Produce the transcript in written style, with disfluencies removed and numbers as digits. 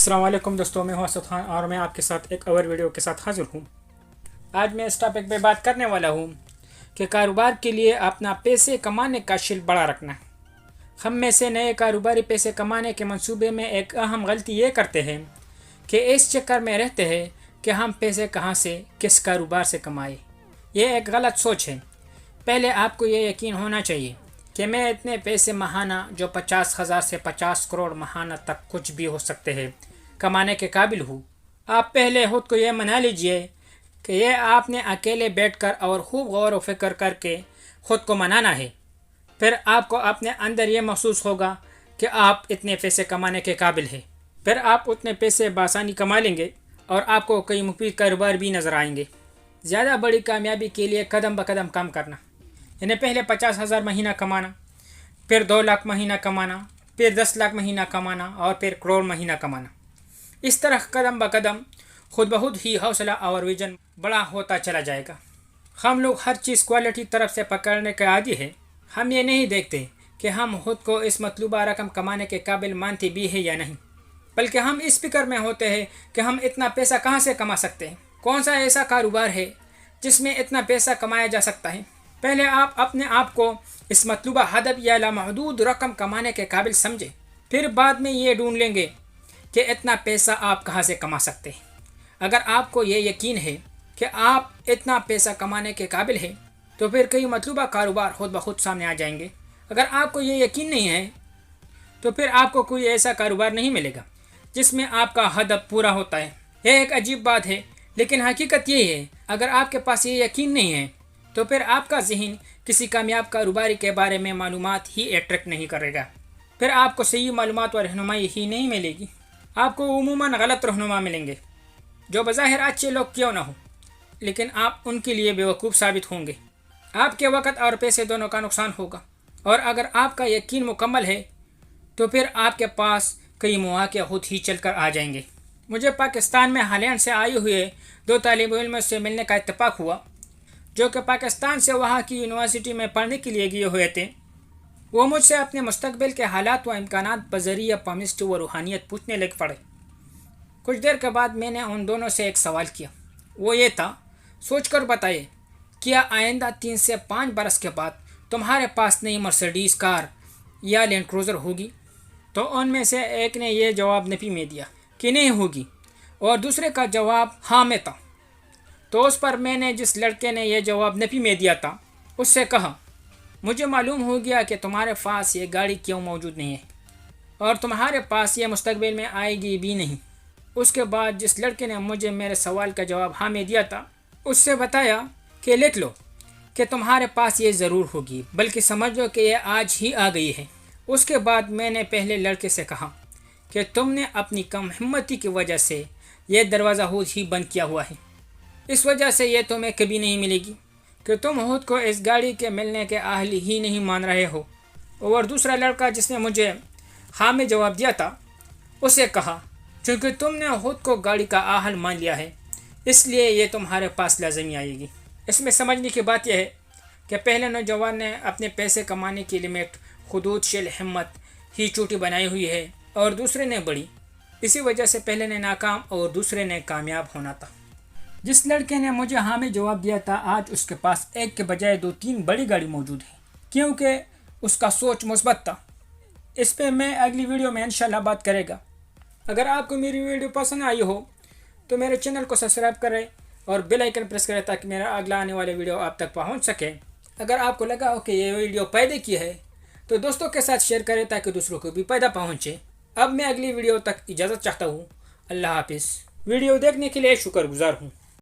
السلام علیکم دوستوں، میں ہوں اسد خان اور میں آپ کے ساتھ ایک اور ویڈیو کے ساتھ حاضر ہوں۔ آج میں اس ٹاپک پہ بات کرنے والا ہوں کہ کاروبار کے لیے اپنا پیسے کمانے کا شیل بڑا رکھنا۔ ہم میں سے نئے کاروباری پیسے کمانے کے منصوبے میں ایک اہم غلطی یہ کرتے ہیں کہ اس چکر میں رہتے ہیں کہ ہم پیسے کہاں سے کس کاروبار سے کمائیں۔ یہ ایک غلط سوچ ہے۔ پہلے آپ کو یہ یقین ہونا چاہیے کہ میں اتنے پیسے ماہانہ، جو 50,000 سے 50 کروڑ ماہانہ تک کچھ بھی ہو سکتے ہیں، کمانے کے قابل ہوں۔ آپ پہلے خود کو یہ منا لیجئے کہ یہ آپ نے اکیلے بیٹھ کر اور خوب غور و فکر کر کے خود کو منانا ہے۔ پھر آپ کو اپنے اندر یہ محسوس ہوگا کہ آپ اتنے پیسے کمانے کے قابل ہیں۔ پھر آپ اتنے پیسے بآسانی کما لیں گے اور آپ کو کئی مفید کاروبار بھی نظر آئیں گے۔ زیادہ بڑی کامیابی کے لیے قدم بقدم کام کرنا، یعنی پہلے 50,000 مہینہ کمانا، پھر 2 لاکھ مہینہ کمانا، پھر 10 لاکھ مہینہ کمانا اور پھر کروڑ مہینہ کمانا۔ اس طرح قدم بقدم خود بخود ہی حوصلہ اور ویژن بڑا ہوتا چلا جائے گا۔ ہم لوگ ہر چیز کوالٹی طرف سے پکڑنے کے عادی ہیں۔ ہم یہ نہیں دیکھتے کہ ہم خود کو اس مطلوبہ رقم کمانے کے قابل مانتے بھی ہیں یا نہیں، بلکہ ہم اس فکر میں ہوتے ہیں کہ ہم اتنا پیسہ کہاں سے کما سکتے ہیں، کون سا ایسا کاروبار ہے جس میں اتنا پیسہ کمایا جا سکتا ہے۔ پہلے آپ اپنے آپ کو اس مطلوبہ ہدف یا لامحدود رقم کمانے کے قابل سمجھیں، پھر بعد میں یہ ڈھونڈ لیں گے کہ اتنا پیسہ آپ کہاں سے کما سکتے ہیں۔ اگر آپ کو یہ یقین ہے کہ آپ اتنا پیسہ کمانے کے قابل ہیں تو پھر کئی مطلوبہ کاروبار خود بخود سامنے آ جائیں گے۔ اگر آپ کو یہ یقین نہیں ہے تو پھر آپ کو کوئی ایسا کاروبار نہیں ملے گا جس میں آپ کا ہدف پورا ہوتا ہے۔ یہ ایک عجیب بات ہے، لیکن حقیقت یہ ہے، اگر آپ کے پاس یہ یقین نہیں ہے تو پھر آپ کا ذہن کسی کامیاب کاروباری کے بارے میں معلومات ہی اٹریکٹ نہیں کرے گا۔ پھر آپ کو صحیح معلومات و رہنمائی ہی نہیں ملے گی۔ آپ کو عموماً غلط رہنما ملیں گے، جو بظاہر اچھے لوگ کیوں نہ ہوں، لیکن آپ ان کے لیے بیوقوف ثابت ہوں گے۔ آپ کے وقت اور پیسے دونوں کا نقصان ہوگا، اور اگر آپ کا یقین مکمل ہے تو پھر آپ کے پاس کئی مواقع خود ہی چل کر آ جائیں گے۔ مجھے پاکستان میں ہالینڈ سے آئے ہوئے 2 طالب علموں سے ملنے کا اتفاق ہوا، جو کہ پاکستان سے وہاں کی یونیورسٹی میں پڑھنے کے لیے گئے ہوئے تھے۔ وہ مجھ سے اپنے مستقبل کے حالات و امکانات بذریعہ پامسٹ و روحانیت پوچھنے لگ پڑے۔ کچھ دیر کے بعد میں نے ان دونوں سے ایک سوال کیا، وہ یہ تھا، سوچ کر بتائیے، کیا آئندہ 3 سے 5 برس کے بعد تمہارے پاس نئی مرسڈیز کار یا لینڈ کروزر ہوگی؟ تو ان میں سے ایک نے یہ جواب نفی میں دیا کہ نہیں ہوگی، اور دوسرے کا جواب ہاں میں تھا۔ تو اس پر میں نے جس لڑکے نے یہ جواب نفی میں دیا تھا اس سے کہا، مجھے معلوم ہو گیا کہ تمہارے پاس یہ گاڑی کیوں موجود نہیں ہے، اور تمہارے پاس یہ مستقبل میں آئے گی بھی نہیں۔ اس کے بعد جس لڑکے نے مجھے میرے سوال کا جواب ہاں میں دیا تھا اس سے بتایا کہ لکھ لو کہ تمہارے پاس یہ ضرور ہوگی، بلکہ سمجھ لو کہ یہ آج ہی آ گئی ہے۔ اس کے بعد میں نے پہلے لڑکے سے کہا کہ تم نے اپنی کم ہمتی کی وجہ سے یہ دروازہ خود ہی بند کیا ہوا ہے، اس وجہ سے یہ تمہیں کبھی نہیں ملے گی کہ تم خود کو اس گاڑی کے ملنے کے اہل ہی نہیں مان رہے ہو۔ اور دوسرا لڑکا جس نے مجھے ہاں میں جواب دیا تھا اسے کہا، چونکہ تم نے خود کو گاڑی کا اہل مان لیا ہے اس لیے یہ تمہارے پاس لازمی آئے گی۔ اس میں سمجھنے کی بات یہ ہے کہ پہلے نوجوان نے اپنے پیسے کمانے کی لمٹ، حدود، شیل ہمت ہی چھوٹی بنائی ہوئی ہے اور دوسرے نے بڑی۔ اسی وجہ سے پہلے نے ناکام اور دوسرے نے کامیاب ہونا تھا۔ جس لڑکے نے مجھے ہاں میں جواب دیا تھا آج اس کے پاس ایک کے بجائے 2-3 بڑی گاڑی موجود ہے، کیونکہ اس کا سوچ مثبت تھا۔ اس پہ میں اگلی ویڈیو میں انشاءاللہ بات کرے گا۔ اگر آپ کو میری ویڈیو پسند آئی ہو تو میرے چینل کو سبسکرائب کریں اور بیل آئیکن پریس کریں تاکہ میرا اگلا آنے والے ویڈیو آپ تک پہنچ سکے۔ اگر آپ کو لگا ہو کہ یہ ویڈیو فائدے کی ہے تو دوستوں کے ساتھ شیئر کریں تاکہ دوسروں کو بھی فائدہ پہنچے۔ اب میں اگلی ویڈیو تک اجازت چاہتا ہوں۔ اللہ حافظ۔ ویڈیو دیکھنے کے لیے شکر گزار ہوں۔